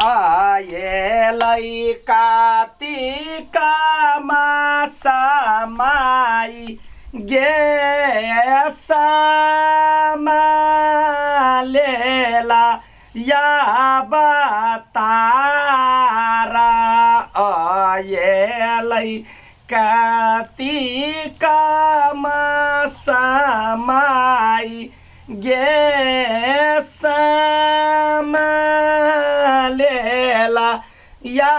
आये लई कार्तिक माई गे समा लेला या बतारा आये लई कार्तिक माई गे समा लेला या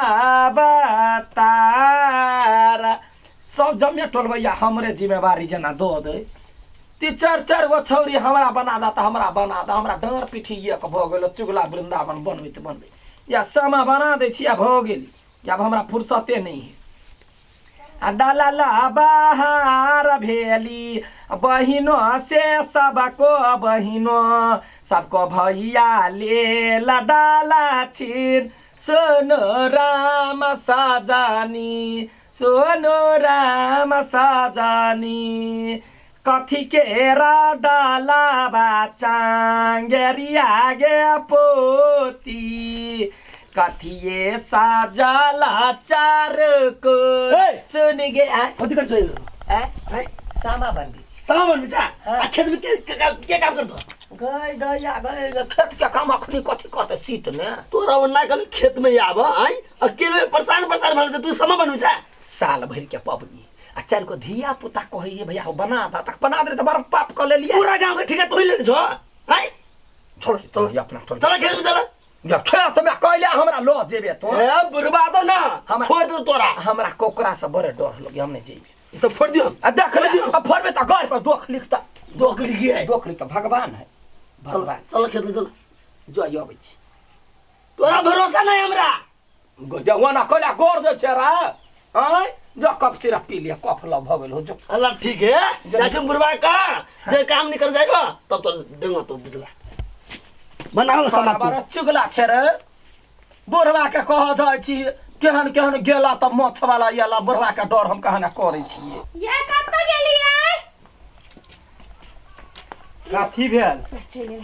बतारा सब जमे टोलबैया हमरे जिम्मेवारी जना दो दे ती चार गो छौरी हमरा बना दा त हमरा बना दा हमरा डर पिठी एक भ गेल चुगला वृंदावन बनबे त बनबे या समा बना दे छी भ गेल या अब हमरा फुर्सते नहीं है आ डाला बाहर भेली बहिनो से सबको बहिनो सबको भैया ले डाला छिन सोनो राम सजानी सोनो राम सजानी कथी के डाला बाचांगेरिया गे पोती कथिए साजला चार को सुन गे कथी कर छै सामा बन जा खेत में के काम कर दो गई गया गई खेत के काम अखनी कथी कहते शीत ने तोरा ओना कल खेत में आब आई अकेले परेशान भल से तू समा बनू जा साल भर के पबनी आ चार को धिया पुता कहिए भैया हो बना दा तक बना दे त बड़ पाप क ले लिया पूरा गांव के ठीक है तो ले जो आई चल अपना चल खेत में चल या खेत में कहले हमरा लो जेबे तो ए बुरबा दो ना हम फोड़ दो तोरा हमरा कोकरा से बड़े डर लगे हम नहीं जेबे ई सब फोड़ दियो आ देख ले अब फोड़बे त घर पर दोख लिखता दोख लिखी है दोख लिखता भगवान है भगवान चल खेत में चल जो आबै छी तोरा भरोसा नहीं हमरा जवाना कहला गोर दे छरा हां जो कप सिरप पी लिया कफ ल भ गेल हो जो अल्लाह ठीक है जैसे बुरबा का जे काम निकल जाएगा तब तो देंगा तो बुझला बनाओ समा बड़ा चुगला छे रे बुढ़वा के कह जाय छी केहन केहन गेला त मछ वाला याला बुढ़वा के डर हम कहना करे छी ये कब तक गेलिए काठी भेल चले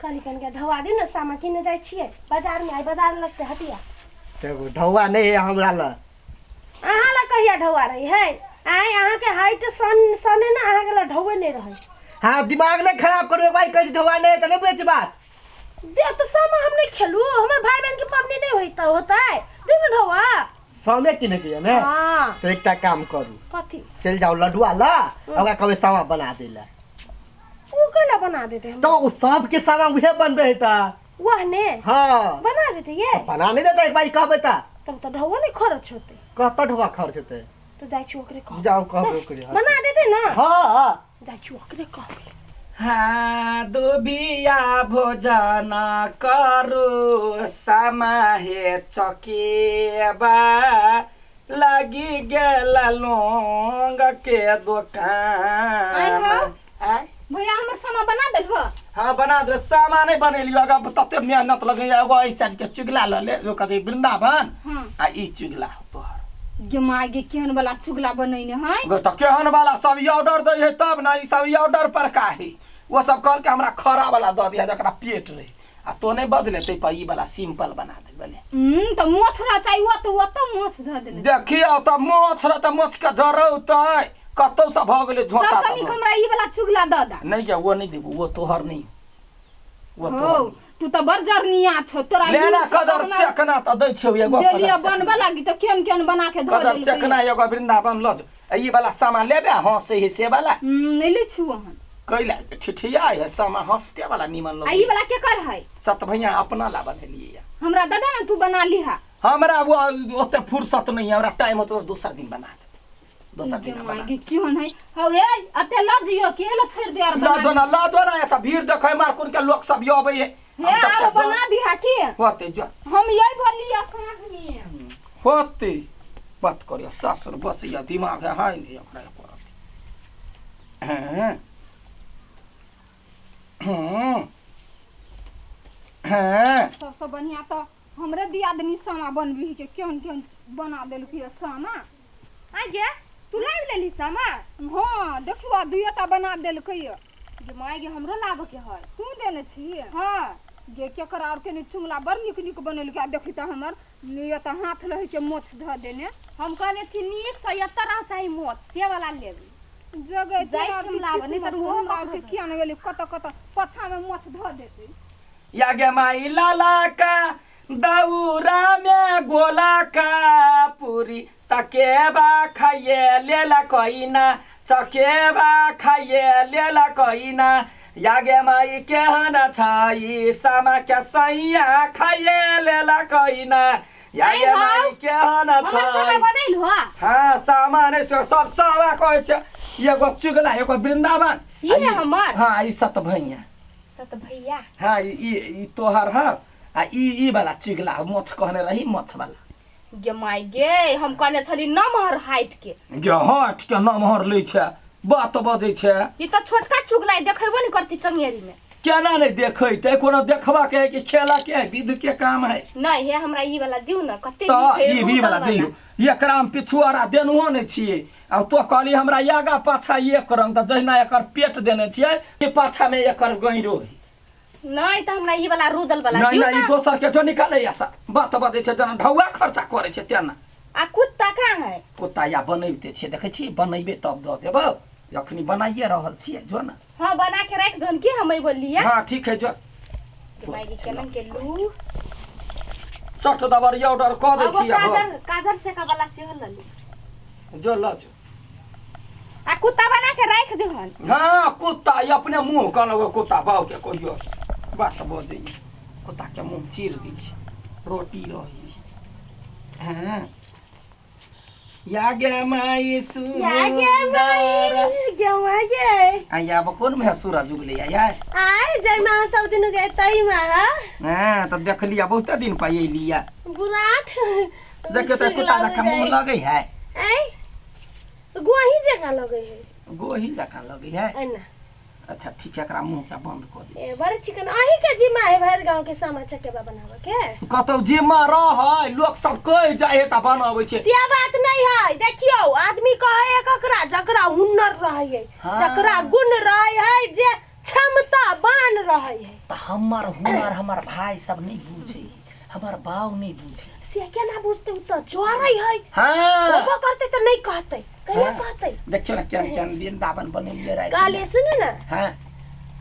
काली कन के ढवा दे न सामा किने जाय छिए बाजार में आई बाजार लगते हटिया देखो ढवा नहीं है हमरा ला अहाँ ला कहिया ढवा रही है आई अहाँ के हाइट सने ना अहाँ के ला ढवे नहीं रहे हां दिमाग नहीं खराब करो भाई कैसे ढवा नहीं त नहीं बेच बात दे तो सामा हम नहीं खेलू हमर भाई बहन के पबनी नहीं होता है दे न ढवा सामने किने के ने हां तो एकटा काम करू कथी चल जाओ लडुआ ला ओका कबे सामा बना देला वो केला बना देते हम तो उस सब के सामा उहे बनबे है ता वह ने हां बना देते ये बना नहीं देता एक भाई कहबे ता तब तो ढवा नहीं खर्च होते कत ढवा खर्च होते तो जाय छी ओकरे कह जाओ कहबे ओकरे बना देते ना हां जाय छी ओकरे कह हाँ दुबिया भोजन करू समाहे चकेबा लगी गेल लोंग के दुकान भैया हमर सामा बना देलहो हाँ बना दे सामा नहीं बनेलियो अगर तते मेहनत लगे एगो ई साइड के चुगला ल ले जो कथि वृंदावन आ ई चुगला तोहर गे मागे केहन वाला चुगला बनैने है गो त केहन वाला सब ऑर्डर दे है तब ना ई सब ऑर्डर पर का है वो सब कल के हमरा खरा वाला द दिया जकरा पेट रहे आ तो नहीं बजले ते पर ई वाला सिंपल बना दे बने त मोछरा चाहिए तो मोछ ध देले देखियो त मोछरा त मोछ के जरूरत है कतौ से भ गेले झोटा सब सनी हमरा ई वाला चुगला द दा नहीं के वो नहीं देबो वो तोहर नहीं वो हो तोहर तू त बरजरनिया छ तोरा लेना कदर सेकना त दै छियो एगो देलिया बनबा लागी त केन केन बना के द कदर सेकना एगो वृंदावन ल जो ई वाला सामान लेबे हां से वाला नहीं ले छु हम कैला ठिठिया है सामा हंसते वाला निमन लो आई वाला के कर है सत भैया अपना ला बनेलिए हमरा दादा ना तू बना लिहा हमरा वो ओते फुर्सत नहीं है हमरा टाइम हो तो दूसरा दिन बना दे दूसरा दिन बना मागे क्यों नहीं हो ए अते लजियो के ल छोड़ दे यार ला दो ना या त भीड़ देखै मार कुन के लोग सब योबै है हे आओ बना दिहा की होते जो हम यही बोलिया कहानी होते बात करियो सासुर बस या दिमाग है हाय नहीं ओकरा करत हैं सबसे बढ़िया तो हमरे दियादनी सामा बनबी के केहन केहन बना देलकी सामा आ गे तू लाइव लेली सामा हां देखुआ दुइटा बना देलकै जे माय गे हमरो लाभ के है तू देने छी हां गे के करार के नि चुंगला बड़ निक निक बनल के देखी त हमर ये त हाथ लहे के मोछ ध देने हम कहने छी नीक से एत रह चाही मोच से वाला लेबी जगह जाइ जाय छिमला बनी त वो हमरा वो के किया न गेली कत पछा में मोछ ध देते या गे माई लाला का दौरा में गोला का पूरी सकेबा खाइए लेला कइना चकेबा खाइए लेला कइना या गे माई केहन छई सामा के सैया खाइए लेला कइना या गे माई केहन हमर समय छई बनैल हो हाँ सामान सब सावा कहै छै एगो चुगला एगो वृंदावन ई है हमर हाँ ई सत भैया सत भैया हाँ ई तोहर है आ ई वाला चुगला मोछ कहने रही मोछ वाला गे माई गे हम कहने छली नमहर हाइट के गे हट के नमहर लै छै बात बजै छै ई त छोटका चुगला देखेबो नहीं करती चंगेरी में केना नहीं देखै ते कोनो देखबा के कि खेला के विध के काम है नहीं हे हमरा ई वाला दिउ न कते तो नीक है, ई रूदल वाला दियो एकरा में पिछुआरा देनुओ नहीं छिए आ तो कहली हमरा यागा पाछा एक रंग त जहिना एकर पेट देने छिए कि पाछा में एकर गैरो है नहीं त हमरा ई वाला रूदल वाला नहीं दिउ नहीं न दोसर के जो निकाले ऐसा बात बजै छै जना ढौआ खर्चा करे छै तेना आ कुत्ता कहाँ है कुत्ता या बनैबते छियै देखै छी बनैबे तब दऽ देबौ अखनी बनाइए रहल छियै जो ना हां बना के रख दन की हम बोलिए हाँ ठीक है जो भाई केलन के लू चट दबर ऑर्डर कऽ दै अब छियै काजर काजर से का वाला से लली जो ल जो आ कुत्ता बना के रख दिहन हाँ कुत्ता ये अपने मुंह कहलगो कुत्ता बाव के कहियो बात बजै कुत्ता के मुंह चीर दै छी रोटी रही हाँ या गे माई सुंदर आया बकोन में सूरज उगले या आय जय मां सब दिन गए तई मारा हां त देख लिया बहुत दिन पाई लिया बुराठ देखे तो कुत्ता जका मुंह लगे है ऐ गोही जगह लगे है गोही जका लगे है एना अच्छा ठीक है एकरा मुंह के बंद कर दे ए बड़ चिकन आही के जिम्मा है भर गांव के सामा चकेबा बनावे के कतौ जिम्मा रह लोग सब कह जाए त बनाबै छै से बात नहीं है देखियो आदमी कहे एकरा जकरा हुनर रहे हाँ। जकरा गुण रहे है जे क्षमता बान रहे है त हमर हुनर हमर भाई सब नहीं बुझे हमर बाऊ नहीं बुझे से क्या ना बुझते उ तो जोरै है हां वो करते तो नहीं कहते कहिया कहते देखियो ना केन केन वृंदावन बनेलिए रात काले सुन ना हां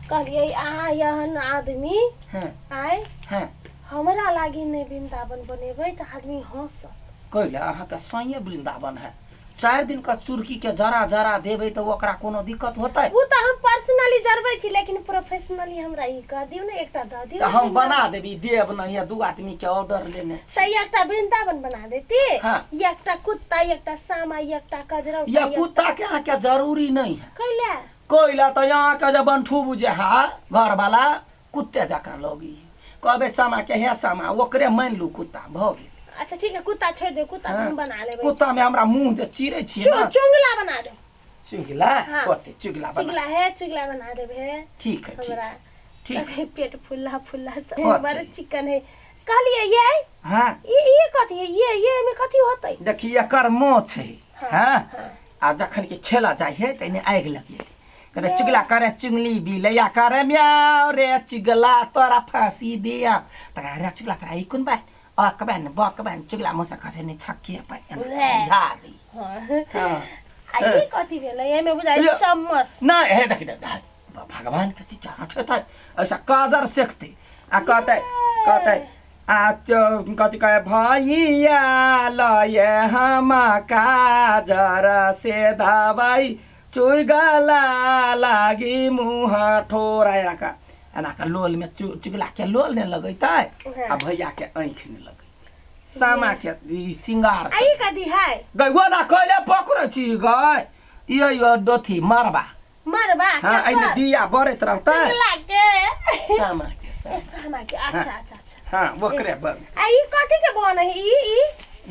कहलिए आ यहन आदमी हां आए हां हमरा लागी नहीं वृंदावन बनेबै त आदमी हंस कहले अहाँ के सही वृंदावन है 4 दिन का चुरकी के जरा जरा देबै त ओकरा कोनो दिक्कत होतै वो तो हम पर्सनली जरबै छी लेकिन प्रोफेशनली हमरा ई कह दियो ना एकटा द दियो त हम बना देबी देब नहीं है 2 आदमी के ऑर्डर लेने छी सही एकटा वृंदावन बना देती हाँ। एकटा कुत्ता एकटा सामा एकटा कजरा या कुत्ता के अहाँ के जरूरी नहीं है कैला कोइला त यहाँ के जब बंठू बुझे हा घर वाला कुत्ते जका लगी कहबे सामा के हे सामा ओकरे मान लू कुत्ता भ गेल अच्छा ठीक है कुत्ता छोड़ दे कुत्ता हाँ। हम बना लेबै कुत्ता में हमरा मुंह जे चीरे छी ना चुंगला बना दे चुगला हाँ। कते चुगला बना चुगला है चुगला बना देबे ठीक है ठीक हमरा है ठीक है अरे पेट फुल्ला फुल्ला सब होतै। बड़ा चिकन है कहलिए ये हां ये कथी है ये में कथी होतै देखिए एकर मोछ है हाँ, हां आ जखन के खेला जाय है त इने आगि लगे करे चुगला करे चुंगली बिलैया करे म्याऊ रे चुगला तोरा फांसी दिया त रे चुगला तोरा ई कोन बा कबन बकबन चुगला मसा खसे ने छक्के पर झादी हां हां आ ये कथी भेलै एमे बुझाइ चम्मच ना हे देख भगवान के चीज हटता ऐसा काजर सेकते आ कहते आज कथी कहे भैया लये हम काजर से दवाई चुगला लागी मुँह ठोराय रखा एना के लोल में चुगला के लोल ने लगैता आ भैया के आँख ने लगे सामा के ई सिंगार आई कथी है गई वो ना कहले पकड़ छी गई यो दोथी मारबा मरबा हाँ आइने दिया बरत रहता चुगला के सामा के ए, सामा के अच्छा अच्छा अच्छा हाँ ओकरे बन आई कथी के बन है ई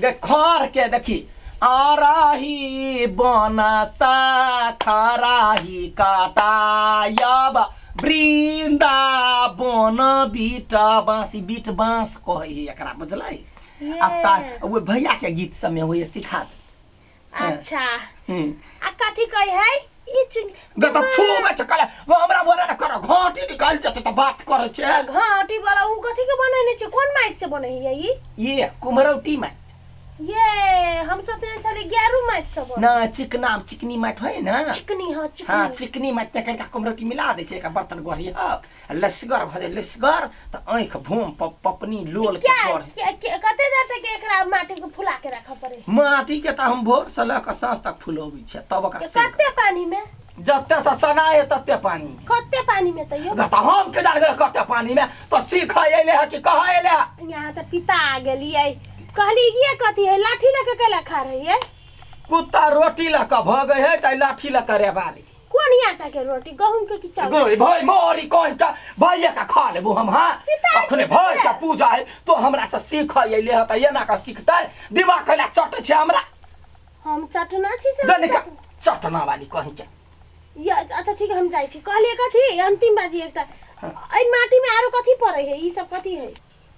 गे खर के देखी आराही बना सा खराही काटायब वृंदावन बीट बांसी बीट बांस कहे एकरा बुझलै अब ता वो भैया के गीत सब में हुए सिखा दे अच्छा हम्म आ कथी कही है ये चुन गे त छुबे छ कले वो हमरा बोरा न कर घाटी निकाल जते त बात करे छे घाटी वाला उ कथी के बनेने छै कोन माइट से बने है ये कुमरौटी में ये हम सोचने छले 11 माइट से बने ना चिकनी माट है ना चिकनी हां चिकनी हाँ चिकनी माट में कनिका कुमरौटी मिला दे छे एक बर्तन गढ़ी लसगर भजे लसगर त आंख भूम पपनी लोल के कर क्या कते देर तक एकरा माटी को फुला के रख पड़े माटी के त हम भोर से लेकर सांझ तक फुलोबी छे तब ओकरा कते पानी में जते से सनाए तते पानी में कते पानी में त यो गता हम के जान गए कते पानी में तो सीख आइले है कि कहा आइले यहाँ त पिता आ गेलिए कहली ये कथी है लाठी लेके केला खा रही है कुत्ता रोटी लका भगे है त लाठी लका रे बारी कौन आटा के रोटी गहूं के की चावल गोई भाई मोरी कोई का भैया का खा लेबू हम हां अखने भाई का पूजा है तो हमरा से सीख आइले है त एना का सीखतै दिमाग कला चट छे हमरा हम चटना छी से दनिका चटना वाली कहि के ये अच्छा ठीक है हम जाई छी कहलिए कथी अंतिम बाजी एकटा आई माटी में आरो कथी पड़े है ई सब कथी है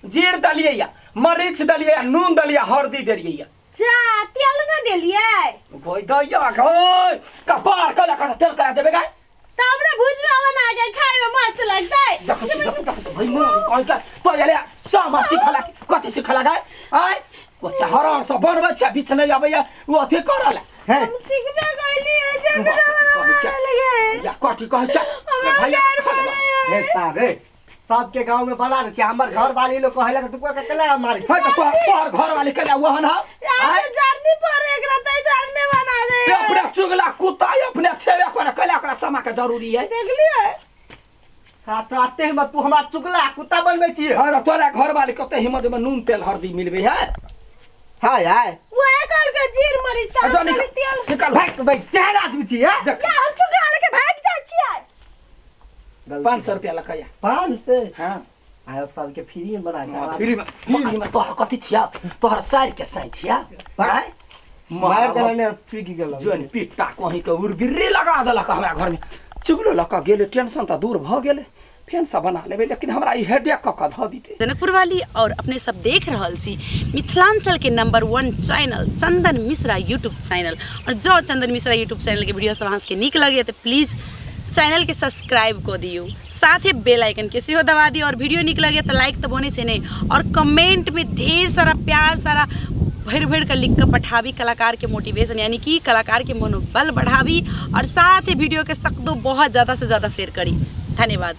जीर दलिए या मरीच दलिए या नून दलिए हल्दी दलिए या जा तेल न देलिए कोई दया गई कपार कला का तेल करा देबे गाय तब रे भुजवा बना के खाए में मस्त लगतै देख भाई मोरी कोई का तो एले सामा सिखला कथि सिखला गाय आय वो हराम से बनबै छै बीच नहीं आबै या वो अथी करला है हम सीखबे गइली है जगरा बना लगे या कथि कह के भैया हे तारे सबके गांव में बना दे हमर घर वाली लोग कहला त तू के केला मारी है तो तोहर घर वाली कला वो हन यार जर्नी पर एकरा तै जर्नी बना दे अपने चुगला कुत्ता अपने छेबे करे कला ओकरा समा के जरूरी है देख लियो साथ आते ही मत तू हमरा चुगला कुत्ता बनबै छी हां तोरा घर वाली कते हिम्मत में नून तेल हल्दी मिलबे है हाय हाय वो एकल के जीर मरीच ता जो तेल निकाल भाई भाई केहन आदमी छी है देख क्या हम चुगला लेके भाग जा छियै 500 रुपया लकैया 500 हां आयो साल के फ्री में बना फ्री में तोहर कथि छिया तोहर साइड के साइ छिया हां मार देने चुकी गेल जोन पिट्टा कहीं के उर्बिरी लगा देलक हमरा घर में चुगलो लका गेले टेंशन त दूर भ गेले फेन से बना लेबे लेकिन हमरा ई हेडेक क ध दीते जनकपुर वाली और अपने सब देख रहल छी मिथिलांचल के नंबर 1 चैनल चंदन मिश्रा यूट्यूब चैनल और जो चंदन मिश्रा यूट्यूब चैनल के वीडियो सब अहाँ के नीक लगे तो प्लीज चैनल के सब्सक्राइब को दियो साथ ही बेल आइकन के सेहो दबा दियो और वीडियो नीक लगे तो लाइक तो बोने से नहीं और कमेंट में ढेर सारा प्यार सारा भर भर कर लिख कर पठावी कलाकार के मोटिवेशन यानी कि कलाकार के मनोबल बढ़ावी और साथ ही वीडियो के सख्त बहुत ज़्यादा से ज़्यादा शेयर करी। धन्यवाद।